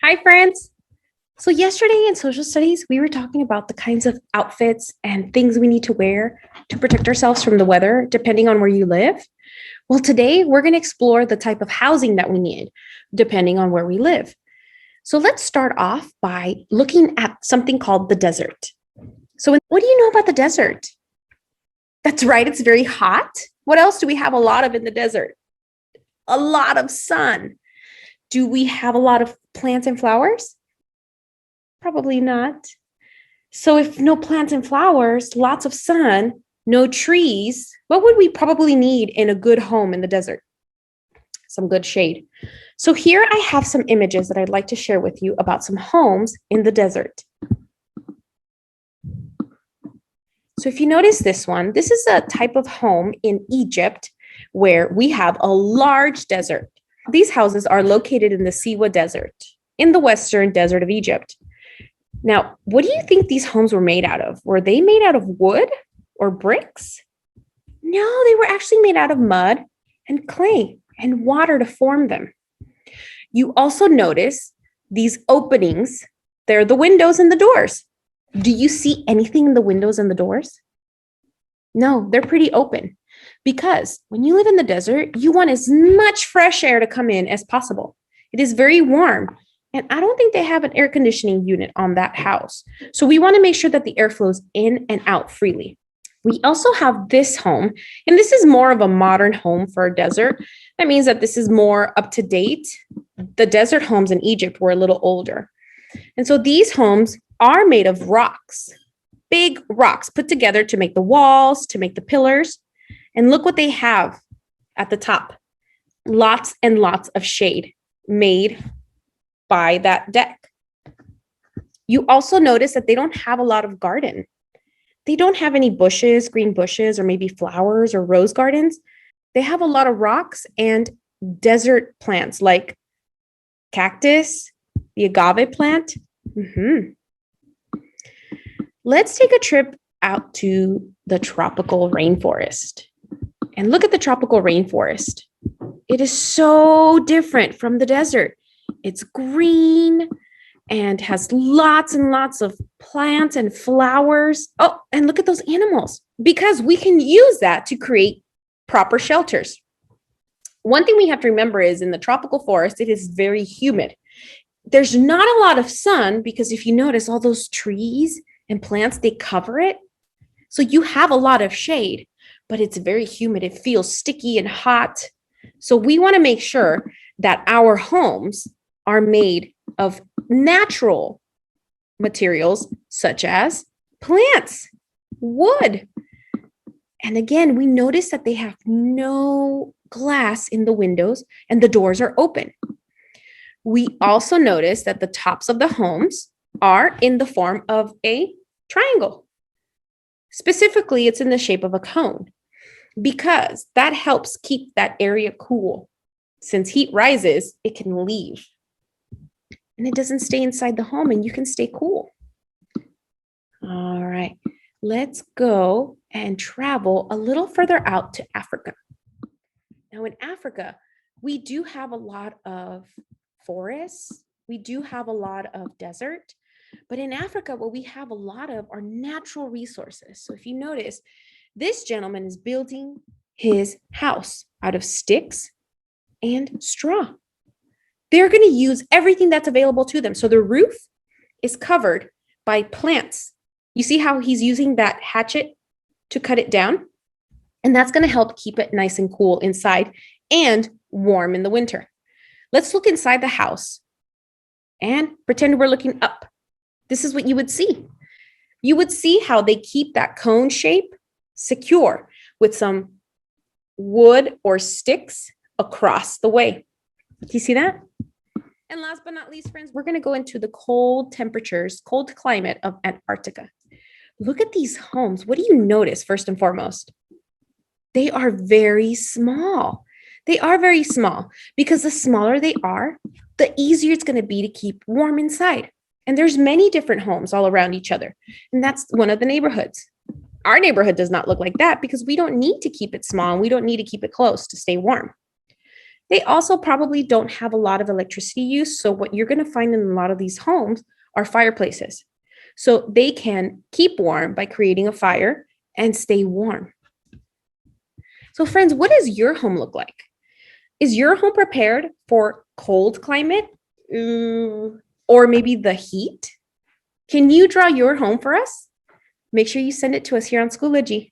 Hi, friends. So, yesterday in social studies, we were talking about the kinds of outfits and things we need to wear to protect ourselves from the weather, depending on where you live. Well, today we're going to explore the type of housing that we need, depending on where we live. So, let's start off by looking at something called the desert. So, what do you know about the desert? That's right, it's very hot. What else do we have a lot of in the desert? A lot of sun. Do we have a lot of plants and flowers? Probably not. So, if no plants and flowers, lots of sun, no trees, what would we probably need in a good home in the desert? Some good shade. So, here I have some images that I'd like to share with you about some homes in the desert. So, if you notice this one, this is a type of home in Egypt where we have a large desert. These houses are located in the Siwa Desert, in the western desert of Egypt. Now, what do you think these homes were made out of? Were they made out of wood or bricks? No, they were actually made out of mud and clay and water to form them. You also notice these openings. They're the windows and the doors. Do you see anything in the windows and the doors? No, they're pretty open because when you live in the desert, you want as much fresh air to come in as possible. It is very warm. And I don't think they have an air conditioning unit on that house. So we want to make sure that the air flows in and out freely. We also have this home, and this is more of a modern home for a desert. That means that this is more up to date. The desert homes in Egypt were a little older. And so these homes are made of rocks, big rocks put together to make the walls, to make the pillars. And look what they have at the top. Lots and lots of shade made by that deck. You also notice that they don't have a lot of garden. They don't have any bushes, green bushes, or maybe flowers or rose gardens. They have a lot of rocks and desert plants like cactus, the agave plant. Let's take a trip out to the tropical rainforest and look at the tropical rainforest. It is so different from the desert. It's green and has lots and lots of plants and flowers. Oh, and look at those animals, because we can use that to create proper shelters. One thing we have to remember is in the tropical forest, it is very humid. There's not a lot of sun because if you notice all those trees and plants, they cover it. So you have a lot of shade, but it's very humid. It feels sticky and hot. So we want to make sure that our homes are made of natural materials such as plants, wood. And again, we notice that they have no glass in the windows and the doors are open. We also notice that the tops of the homes are in the form of a triangle. Specifically, it's in the shape of a cone because that helps keep that area cool. Since heat rises, it can leave. And it doesn't stay inside the home and you can stay cool. All right, let's go and travel a little further out to Africa. Now in Africa, we do have a lot of forests. We do have a lot of desert. But in Africa, what we have a lot of are natural resources. So if you notice, this gentleman is building his house out of sticks and straw. They're going to use everything that's available to them. So the roof is covered by plants. You see how he's using that hatchet to cut it down? And that's going to help keep it nice and cool inside and warm in the winter. Let's look inside the house and pretend we're looking up. This is what you would see. You would see how they keep that cone shape secure with some wood or sticks across the way. Do you see that? And last but not least, friends, we're going to go into the cold temperatures, cold climate of Antarctica. Look at these homes. What do you notice first and foremost? They are very small. They are very small because the smaller they are, the easier it's going to be to keep warm inside. And there's many different homes all around each other. And that's one of the neighborhoods. Our neighborhood does not look like that because we don't need to keep it small and we don't need to keep it close to stay warm. They also probably don't have a lot of electricity use. So what you're going to find in a lot of these homes are fireplaces. So they can keep warm by creating a fire and stay warm. So friends, what does your home look like? Is your home prepared for cold climate? Or maybe the heat? Can you draw your home for us? Make sure you send it to us here on Schoology.